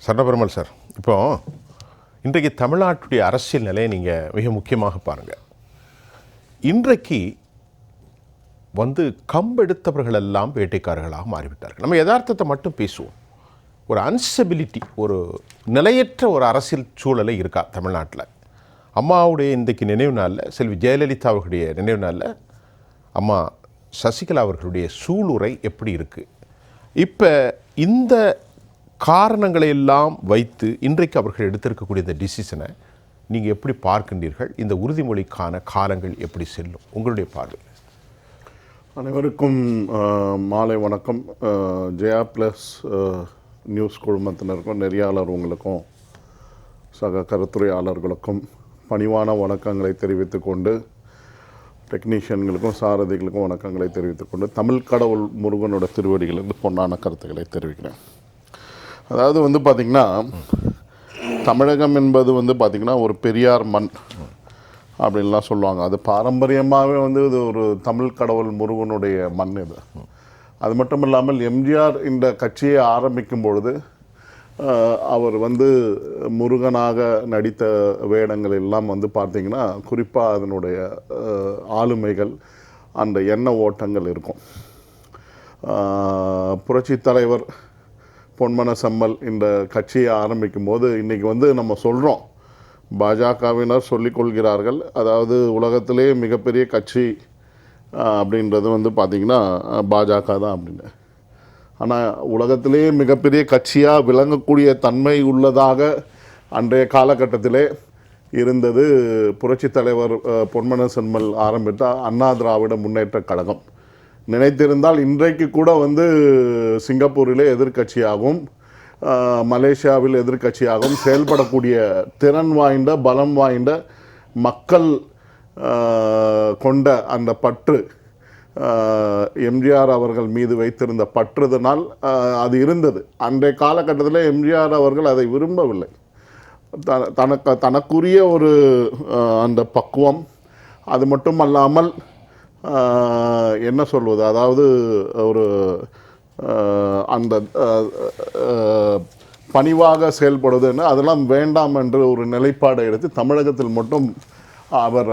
சரணபெருமாள் sir, இப்போ இன்றைக்கு தமிழ்நாட்டுடைய அரசியல் நிலையை நீங்கள் மிக முக்கியமாக பாருங்கள். இன்றைக்கு கம்பெடுத்தவர்கள் எல்லாம் வேட்டைக்காரர்களாக மாறிவிட்டார்கள். நம்ம யதார்த்தத்தை மட்டும் பேசுவோம். ஒரு அன்ஸ்டெபிலிட்டி, ஒரு நிலையற்ற ஒரு அரசியல் சூழலை இருக்கா தமிழ்நாட்டில். அம்மாவுடைய இன்றைக்கு நினைவு நாளில், செல்வி ஜெயலலிதா அவர்களுடைய நினைவு நாளில் அம்மா சசிகலா அவர்களுடைய சூளுரை எப்படி இருக்குது? இப்போ இந்த காரணங்களை எல்லாம் வைத்து இன்றைக்கு அவர்கள் எடுத்திருக்கக்கூடிய இந்த டிசிஷனை நீங்கள் எப்படி பார்க்கின்றீர்கள்? இந்த உறுதிமொழிக்கான காலங்கள் எப்படி செல்லும், உங்களுடைய பார்வை? அனைவருக்கும் மாலை வணக்கம். ஜெயா ப்ளஸ் நியூஸ் குழுமத்தினருக்கும், நெறியாளர் உங்களுக்கும், சக கருத்துரையாளர்களுக்கும் பணிவான வணக்கங்களை தெரிவித்துக் கொண்டு, டெக்னீஷியன்களுக்கும் சாரதிகளுக்கும் வணக்கங்களை தெரிவித்துக் கொண்டு, தமிழ் கடவுள் முருகனோட திருவடிகளிலிருந்து பொன்னான கருத்துக்களை தெரிவிக்கிறேன். அதாவது பார்த்திங்கன்னா, தமிழகம் என்பது பார்த்திங்கன்னா ஒரு பெரியார் மண் அப்படின்லாம் சொல்லுவாங்க. அது பாரம்பரியமாகவே இது ஒரு தமிழ் கடவுள் முருகனுடைய மண் இது. அது மட்டும் இல்லாமல் எம்ஜிஆர் இந்த கட்சியை ஆரம்பிக்கும் பொழுது அவர் முருகனாக நடித்த வேடங்கள் எல்லாம் பார்த்திங்கன்னா குறிப்பாக அதனுடைய ஆளுமைகள், அந்த எண்ண ஓட்டங்கள் இருக்கும். புரட்சித் தலைவர் பொன்மன செம்மல் இந்த கட்சியை ஆரம்பிக்கும் போது இன்றைக்கி நம்ம சொல்கிறோம், பாஜகவினர் சொல்லிக்கொள்கிறார்கள், அதாவது உலகத்திலே மிகப்பெரிய கட்சி அப்படின்றது பார்த்திங்கன்னா பாஜக தான் அப்படின்னு. ஆனால் உலகத்திலே மிகப்பெரிய கட்சியாக விளங்கக்கூடிய தன்மை உள்ளதாக அன்றைய காலகட்டத்திலே இருந்தது புரட்சித் தலைவர் பொன்மன செம்மல் ஆரம்பித்த அண்ணா திராவிட முன்னேற்ற கழகம். நினைத்திருந்தால் இன்றைக்கு கூட சிங்கப்பூரிலே எதிர்க்கட்சியாகவும் மலேசியாவில் எதிர்க்கட்சியாகவும் செயல்படக்கூடிய திறன் வாய்ந்த, பலம் வாய்ந்த, மக்கள் கொண்ட அந்த பற்று, எம்ஜிஆர் அவர்கள் மீது வைத்திருந்த பற்றுதனால் அது இருந்தது. அன்றைய காலகட்டத்தில் எம்ஜிஆர் அவர்கள் அதை விரும்பவில்லை. தனக்குரிய ஒரு அந்த பக்குவம், அது மட்டும் அல்லாமல் என்ன சொல்வது, அதாவது ஒரு அந்த பணிவாக செயல்படுவதுன்னு அதெல்லாம் வேண்டாம் என்று ஒரு நிலைப்பாடை எடுத்து தமிழகத்தில் மட்டும் அவர்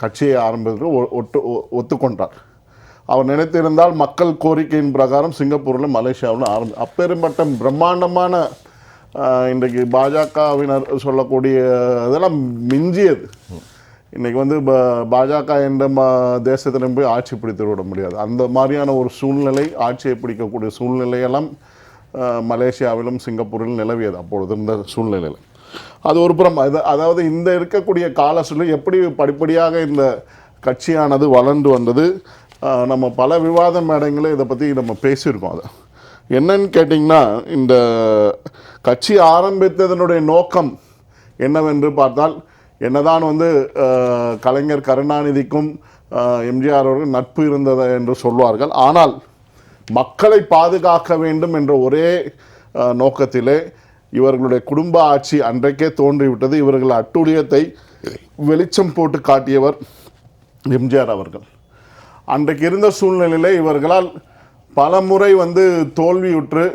கட்சியை ஆரம்பித்து ஒத்துக்கொண்டார். அவர் நினைத்திருந்தால் மக்கள் கோரிக்கையின் பிரகாரம் சிங்கப்பூரில், மலேசியாவில் அப்பேற்பட்ட பிரம்மாண்டமான இன்றைக்கு பாஜகவினர் சொல்லக்கூடிய இதெல்லாம் மிஞ்சியது. இன்றைக்கி பாஜக என்ற தேசத்திலும் போய் ஆட்சி பிடித்து விட முடியாது. அந்த மாதிரியான ஒரு சூழ்நிலை, ஆட்சியை பிடிக்கக்கூடிய சூழ்நிலையெல்லாம் மலேசியாவிலும் சிங்கப்பூரிலும் நிலவியது அப்பொழுது இருந்த சூழ்நிலையில். அது ஒரு புறம். அதாவது இந்த இருக்கக்கூடிய கால சூழ்நிலை எப்படி படிப்படியாக இந்த கட்சியானது வளர்ந்து வந்தது. நம்ம பல விவாத மேடைகளில் இதை பற்றி நம்ம பேசியிருக்கோம். அதை என்னன்னு கேட்டிங்கன்னா, இந்த கட்சி ஆரம்பித்ததனுடைய நோக்கம் என்னவென்று பார்த்தால், என்னதான் கலைஞர் கருணாநிதிக்கும் எம்ஜிஆர் அவர்கள் நட்பு இருந்தது என்று சொல்வார்கள். ஆனால் மக்களை பாதுகாக்க வேண்டும் என்ற ஒரே நோக்கத்திலே இவர்களுடைய குடும்ப ஆட்சி அன்றைக்கே தோன்றிவிட்டது. இவர்கள் அட்டூழியத்தை வெளிச்சம் போட்டு காட்டியவர் எம்ஜிஆர் அவர்கள். அன்றைக்கு இருந்த சூழ்நிலையிலே இவர்களால் பல முறை தோல்வியுற்று,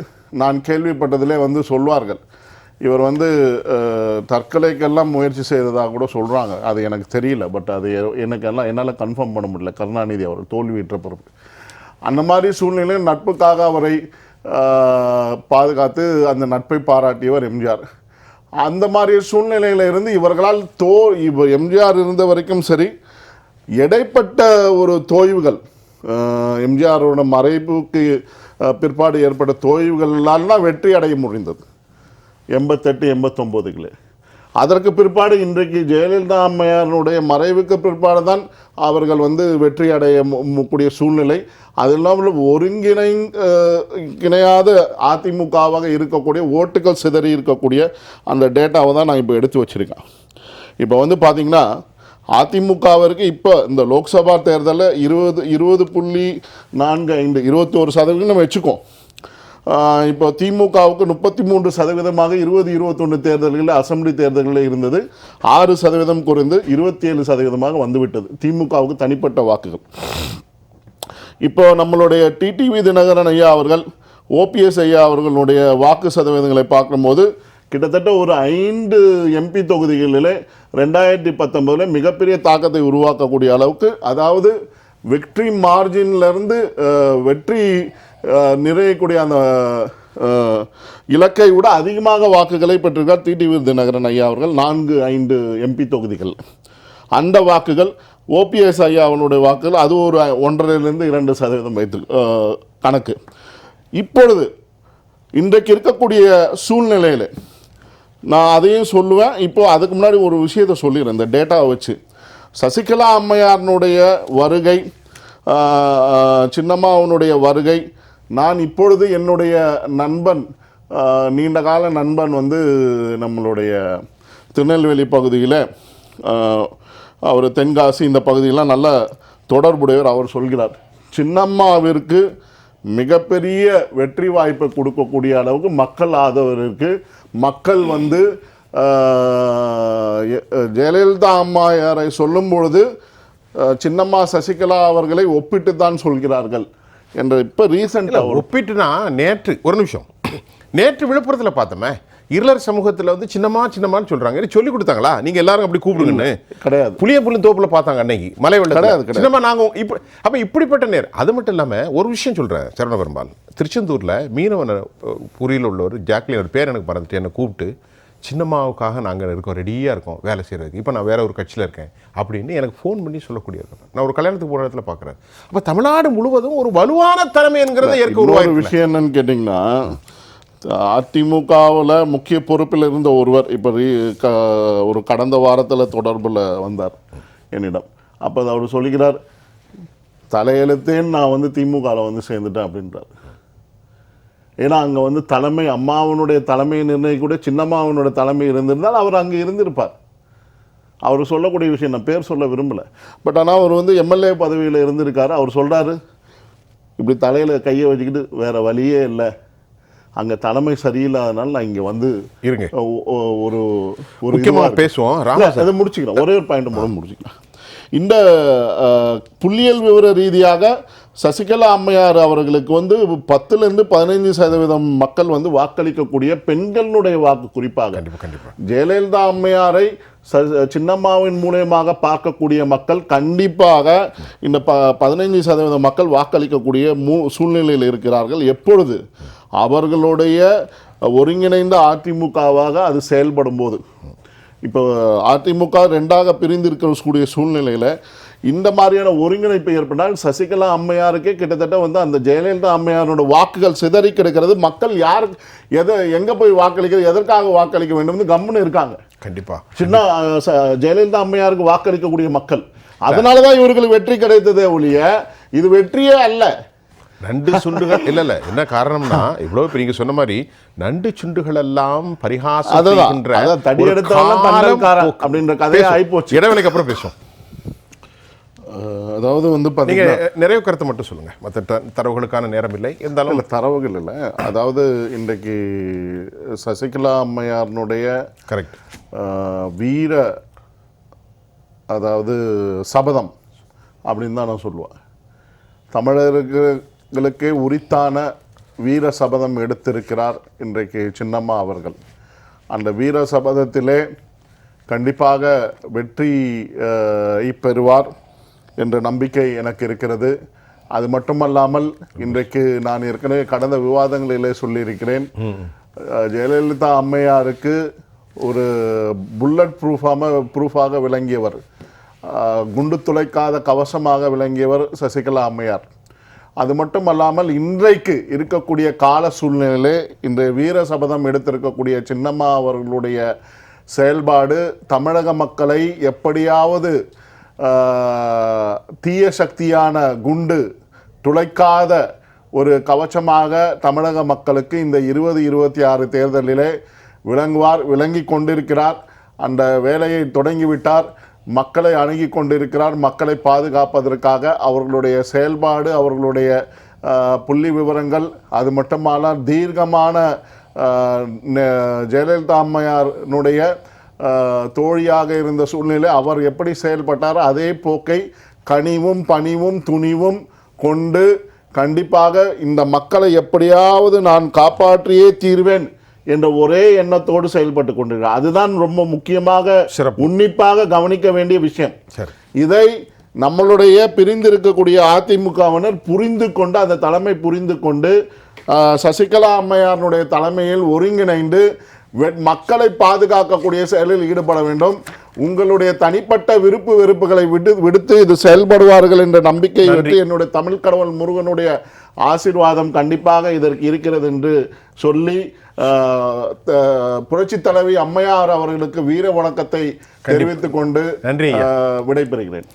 நான் கேள்விப்பட்டதிலே சொல்வார்கள், இவர் தற்கொலைக்கெல்லாம் முயற்சி செய்ததாக கூட சொல்கிறாங்க. அது எனக்கு தெரியல, பட் அது என்னால் கன்ஃபார்ம் பண்ண முடியல. கருணாநிதி அவர் தோல்வியுற்ற பிறகு அந்த மாதிரி சூழ்நிலையில் நட்புக்காக அவரை பாதுகாத்து அந்த நட்பை பாராட்டியவர் எம்ஜிஆர். அந்த மாதிரி சூழ்நிலையில் இருந்து இவர்களால் எம்ஜிஆர் இருந்த வரைக்கும் சரி, இடைப்பட்ட ஒரு தோய்வுகள், எம்ஜிஆரோட மறைவுக்கு பிற்பாடு ஏற்பட்ட தோய்வுகளால் தான் வெற்றி அடைய முடிந்தது 88, 89. அதற்கு பிற்பாடு இன்றைக்கு ஜெயலலிதா அம்மையாருடைய மறைவுக்கு பிற்பாடு தான் அவர்கள் வெற்றி அடைய கூடிய சூழ்நிலை. அது இல்லாமல் ஒருங்கிணையாத அதிமுகவாக இருக்கக்கூடிய, ஓட்டுகள் சிதறி இருக்கக்கூடிய அந்த டேட்டாவை தான் நான் இப்போ எடுத்து வச்சுருக்கேன். இப்போ பார்த்திங்கன்னா, அதிமுகவிற்கு இப்போ இந்த லோக்சபா தேர்தலில் 20.45 21% நம்ம வச்சுக்கோம். இப்போ திமுகவுக்கு 33% 2021 தேர்தல்களில், அசம்பிளி தேர்தல்களில் இருந்தது. 6% குறைந்து 27% வந்துவிட்டது திமுகவுக்கு தனிப்பட்ட வாக்குகள். இப்போ நம்மளுடைய டிடிவி தினகரன் ஐயா அவர்கள் ஓபிஎஸ் ஐயா அவர்களுடைய வாக்கு சதவீதங்களை பார்க்கும்போது கிட்டத்தட்ட ஒரு 5 எம்பி தொகுதிகளிலே 2019 மிகப்பெரிய தாக்கத்தை உருவாக்கக்கூடிய அளவுக்கு, அதாவது வெற்றி மார்ஜின்லேருந்து வெற்றி நிறையக்கூடிய அந்த இலக்கை விட அதிகமாக வாக்குகளை பெற்றிருக்கார் டிடிவி தினகரன் ஐயா அவர்கள் 4-5 எம்பி தொகுதிகள். அந்த வாக்குகள் ஓபிஎஸ் ஐயா அவனுடைய வாக்குகள் அது ஒரு 1.5-2% வைத்து கணக்கு. இப்பொழுது இன்றைக்கு இருக்கக்கூடிய சூழ்நிலையில் நான் அதையும் சொல்லுவேன். இப்போ அதுக்கு முன்னாடி ஒரு விஷயத்தை சொல்லிடுறேன். இந்த டேட்டாவை வச்சு சசிகலா அம்மையாரனுடைய வருகை, சின்னம்மாவனுடைய வருகை, நான் இப்பொழுது என்னுடைய நண்பன், நீண்டகால நண்பன் வந்து நம்மளுடைய திருநெல்வேலி பகுதியில், அவர் தென்காசி இந்த பகுதியெல்லாம் நல்ல தொடர்புடையவர். அவர் சொல்கிறார், சின்னம்மாவிற்கு மிகப்பெரிய வெற்றி வாய்ப்பை கொடுக்கக்கூடிய அளவுக்கு மக்கள் ஆதரவு இருக்குது. மக்கள் வந்து ஜெயலலிதா அம்மையாரை சொல்லும் பொழுது சின்னம்மா சசிகலா அவர்களை ஒப்பிட்டு தான் சொல்கிறார்கள் என்ற இப்போ ரீசெண்டாக ஒப்பிட்டுனா நேற்று ஒரு நிமிஷம், நேற்று விழுப்புரத்தில் பார்த்தோமே, இருளர் சமூகத்தில் வந்து சின்னம்மான்னு சொல்றாங்க. சொல்லி கொடுத்தாங்களா நீங்க எல்லாரும் அப்படி கூப்பிடுங்கன்னு? கிடையாது. புளிய தோப்புல பார்த்தாங்க அன்னைக்கு மலை வெள்ளம். கிடையாது சின்னம்மா நாங்க இப்போ அப்போ இப்படிப்பட்ட நேரம். அது மட்டும் இல்லாமல் ஒரு விஷயம் சொல்கிறேன் சரவணபெருமாள், திருச்செந்தூரில் மீனவன் புரியில் உள்ளவர் ஜாக்லின், ஒரு பேர் எனக்கு மறந்துட்டு, என்னை கூப்பிட்டு சின்னம்மாவுக்காக நாங்கள் இருக்கோம், ரெடியாக இருக்கோம் வேலை செய்கிறதுக்கு, இப்போ நான் வேற ஒரு கட்சியில் இருக்கேன் அப்படின்னு எனக்கு ஃபோன் பண்ணி சொல்லக்கூடியது. நான் ஒரு கல்யாணத்துக்கு போகிற இடத்துல பார்க்குறேன். அப்போ தமிழ்நாடு முழுவதும் ஒரு வலுவான தலைமை என்கிறத ஏற்க உருவாக விஷயம் என்னன்னு கேட்டிங்கன்னா, அதிமுகவில் முக்கிய பொறுப்பில் இருந்த ஒருவர் இப்போ ஒரு கடந்த வாரத்தில் தொடர்பில் வந்தார் என்னிடம். அப்போ அவர் சொல்லுகிறார், தலையெழுத்தேன்னு நான் வந்து திமுகவில் வந்து சேர்ந்துட்டேன் அப்படின்றார். ஏன்னா அங்கே வந்து தலைமை அம்மாவனுடைய தலைமையை நிர்ணயிக்கூட சின்னம்மாவனுடைய தலைமை இருந்திருந்தால் அவர் அங்கே இருந்திருப்பார். அவர் சொல்லக்கூடிய விஷயம் நான் பேர் சொல்ல விரும்பலை, பட் ஆனால் அவர் வந்து எம்எல்ஏ பதவியில் இருந்திருக்காரு. அவர் சொல்கிறாரு, இப்படி தலையில் கையை வச்சுக்கிட்டு வேறு வழியே இல்லை, அங்கே தலைமை சரியில்லாதனால நான் இங்கே வந்து இருங்க ஒரு பேசுவோம். அதை முடிச்சுக்கிறேன், ஒரே ஒரு பாயிண்ட் மூலம் முடிச்சுக்கலாம். இந்த புள்ளியியல் விவர ரீதியாக சசிகலா அம்மையார் அவர்களுக்கு வந்து 10-15% மக்கள் வந்து வாக்களிக்கக்கூடிய பெண்களுடைய வாக்கு, குறிப்பாக ஜெயலலிதா அம்மையாரை சின்னம்மாவின் மூலமாக பார்க்கக்கூடிய மக்கள் கண்டிப்பாக இந்த 15% மக்கள் வாக்களிக்கக்கூடிய சூழ்நிலையில் இருக்கிறார்கள். எப்பொழுது அவர்களுடைய ஒருங்கிணைந்த அதிமுகவாக அது செயல்படும் போது, இப்போ அதிமுக 2ஆக பிரிந்திருக்கக்கூடிய சூழ்நிலையில் இந்த மாதிரியான ஒருங்கிணைப்பு ஏற்பட்டால் சசிகலா அம்மையாருக்கே கிட்டத்தட்ட வந்து அந்த ஜெயலலிதா அம்மையாரோட வாக்குகள் சிதறி கிடக்கிறது. மக்கள் யார் எங்கே போய் வாக்களிக்கிறது, எதற்காக வாக்களிக்க வேண்டும் கம்முன்னு இருக்காங்க. கண்டிப்பாக சின்ன ஜெயலலிதா அம்மையாருக்கு வாக்களிக்கக்கூடிய மக்கள், அதனால தான் இவர்களுக்கு வெற்றி கிடைத்ததே ஒழிய இது வெற்றியே அல்ல. நண்டு சுண்டுகள் இல்ல என்ன காரணம்னா, இவ்வளவு நீங்க சொன்ன மாதிரி நண்டு சுண்டுகள் எல்லாம் பரிகாசம் அப்படின்ற கதையை ஆயிப்போச்சு. இடைவெளிக்கு அப்புறம் பேசுவோம். அதாவது வந்து நிறைய கருத்தை மட்டும் சொல்லுங்க, மற்ற தரவுகளுக்கான நேரம் இல்லை. இருந்தாலும் தரவுகள் இல்லை. அதாவது இன்றைக்கு சசிகலா அம்மையாருடைய கரெக்ட் வீர, அதாவது சபதம் அப்படின்னு தான் நான் சொல்லுவேன். தமிழர்களுக்கே உரித்தான வீர சபதம் எடுத்திருக்கிறார் இன்றைக்கு சின்னம்மா அவர்கள். அந்த வீர சபதத்திலே கண்டிப்பாக வெற்றி பெறுவார் என்ற நம்பிக்கை எனக்கு இருக்கிறது. அது மட்டுமல்லாமல் இன்றைக்கு நான் ஏற்கனவே கடந்த விவாதங்களிலே சொல்லியிருக்கிறேன், ஜெயலலிதா அம்மையாருக்கு ஒரு புல்லட் ப்ரூஃபாக விளங்கியவர், குண்டு துளைக்காத கவசமாக விளங்கியவர் சசிகலா அம்மையார். அது மட்டும் அல்லாமல் இன்றைக்கு இருக்கக்கூடிய கால சூழ்நிலையிலே இன்றைய வீர சபதம் எடுத்திருக்கக்கூடிய சின்னம்மா அவர்களுடைய செயல்பாடு தமிழக மக்களை எப்படியாவது தீய சக்தியான குண்டு துளைக்காத ஒரு கவச்சமாக தமிழக மக்களுக்கு இந்த 2026 தேர்தலிலே விளங்கி கொண்டிருக்கிறார். அந்த வேலையை தொடங்கிவிட்டார். மக்களை அணுகி கொண்டிருக்கிறார். மக்களை பாதுகாப்பதற்காக அவர்களுடைய செயல்பாடு, அவர்களுடைய புள்ளி விவரங்கள், அது மட்டுமல்ல தீர்க்கமான ஜெயலலிதா அம்மையாருடைய தோழியாக இருந்த சூழ்நிலை அவர் எப்படி செயல்பட்டாரோ அதே போக்கை கனிவும் பணிவும் துணிவும் கொண்டு கண்டிப்பாக இந்த மக்களை எப்படியாவது நான் காப்பாற்றியே தீர்வேன் என்ற ஒரே எண்ணத்தோடு செயல்பட்டு கொண்டிருக்கிறார். அதுதான் ரொம்ப முக்கியமாக சிறப்பு. உன்னிப்பாக கவனிக்க வேண்டிய விஷயம். சரி. இதை நம்மளுடைய பிரிந்திருக்கக்கூடிய அதிமுகவினர் புரிந்து கொண்டு, அந்த தலைமை புரிந்து கொண்டு சசிகலா அம்மையாருடைய தலைமையில் ஒருங்கிணைந்து மக்களை பாதுகாக்கக்கூடிய செயலில் ஈடுபட வேண்டும். உங்களுடைய தனிப்பட்ட விருப்பு வெறுப்புகளை விடுத்து இது செயல்படுவார்கள் என்ற நம்பிக்கை வைத்து என்னுடைய தமிழ் கடவுள் முருகனுடைய ஆசீர்வாதம் கண்டிப்பாக இதற்கு இருக்கிறது என்று சொல்லி புரட்சி தலைவி அம்மையார் அவர்களுக்கு வீர வணக்கத்தை தெரிவித்துக் கொண்டு நன்றி விடைபெறுகிறேன்.